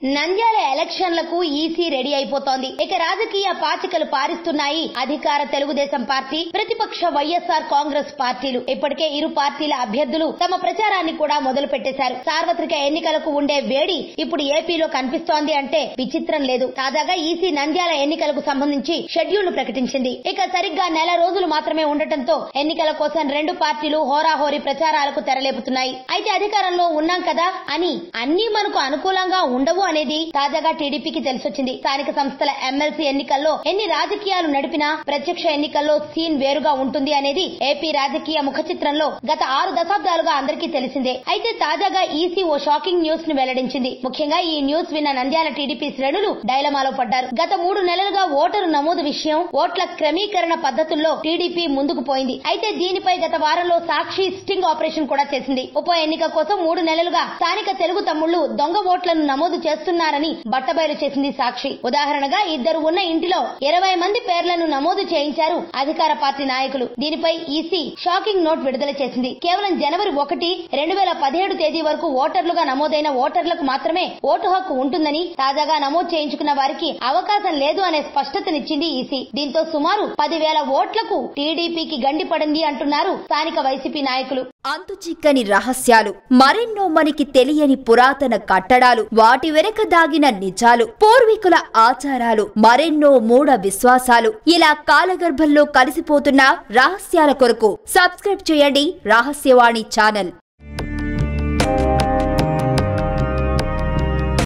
నంద్యాల ఎలక్షన్లకు EC ready అయిపోతోంది. ఇక రాజకీయ పాచికలు పారిస్తున్నాయి అధికార తెలుగుదేశం పార్టీ, ప్రతిపక్ష వైఎస్ఆర్ కాంగ్రెస్ పార్టీలు. ఇప్పటికే ఇరు పార్టీల అభ్యర్థులు తమ ప్రచారాన్ని కూడా మొదలు పెట్టేశారు. సార్వత్రిక ఎన్నికలకు ఉండే వేడి ఇప్పుడు ఏపీలో కనిపిస్తోంది అంటే విచిత్రం లేదు. తాజాగా ఈసీ నంద్యాల ఎన్నికలకు సంబంధించి షెడ్యూల్ ప్రకటించింది. ఇక సరిగ్గా నెల రోజులు మాత్రమే ఉండటంతో ఎన్నికల కోసం రెండు పార్టీలు హోరాహోరీ ప్రచారాలకు తెరలేపుతున్నాయి. అయితే అధికారంలో ఉన్నాం కదా అని అన్ని మనకు అనుకూలంగా ఉండవు అనేది తాజాగా టీడీపీకి తెలిసొచ్చింది. స్థానిక సంస్థల ఎమ్మెల్సీ ఎన్నికల్లో ఎన్ని రాజకీయాలు నడిపినా ప్రత్యక్ష ఎన్నికల్లో సీన్ వేరుగా ఉంటుంది అనేది ఏపీ రాజకీయ ముఖ చిత్రంలో గత 6 దశాబ్దాలుగా అందరికీ తెలిసిందే. అయితే తాజాగా ఈసీ ఓ షాకింగ్ న్యూస్ ను వెల్లడించింది. ముఖ్యంగా ఈ న్యూస్ విన్న నంద్యాల టీడీపీ శ్రేణులు డైలమాలో పడ్డారు. గత 3 నెలలుగా ఓటరు నమోదు విషయం, ఓట్ల క్రమీకరణ పద్ధతుల్లో టీడీపీ ముందుకు పోయింది. అయితే దీనిపై గత వారంలో సాక్షి స్టింగ్ ఆపరేషన్ కూడా చేసింది. ఉప ఎన్నిక కోసం 3 నెలలుగా స్థానిక తెలుగు తమ్ముళ్లు దొంగ ఓట్లను నమోదు చేస్తున్నారని బట్టబయలు చేసింది సాక్షి. ఉదాహరణగా ఇద్దరు ఉన్న ఇంటిలో 20 మంది పేర్లను నమోదు చేయించారు అధికార పార్టీ నాయకులు. దీనిపై ఈసీ షాకింగ్ నోట్ విడుదల చేసింది. కేవలం జనవరి 1, 2017 తేదీ వరకు ఓటర్లుగా నమోదైన ఓటర్లకు మాత్రమే ఓటు హక్కు ఉంటుందని, తాజాగా నమోదు చేయించుకున్న వారికి అవకాశం లేదు అనే స్పష్టతనిచ్చింది ఈసీ. దీంతో సుమారు 10,000 ఓట్లకు టీడీపీకి గండి పడింది అంటున్నారు స్థానిక వైసీపీ నాయకులు. అంతుచిక్కని రహస్యాలు, మరెన్నో మనకి తెలియని పురాతన కట్టడాలు, వాటి వెనక దాగిన నిజాలు, పూర్వీకుల ఆచారాలు, మరెన్నో మూఢ విశ్వాసాలు, ఇలా కాలగర్భంలో కలిసిపోతున్న రహస్యాల కొరకు సబ్స్క్రైబ్ చేయండి రహస్యవాణి ఛానల్.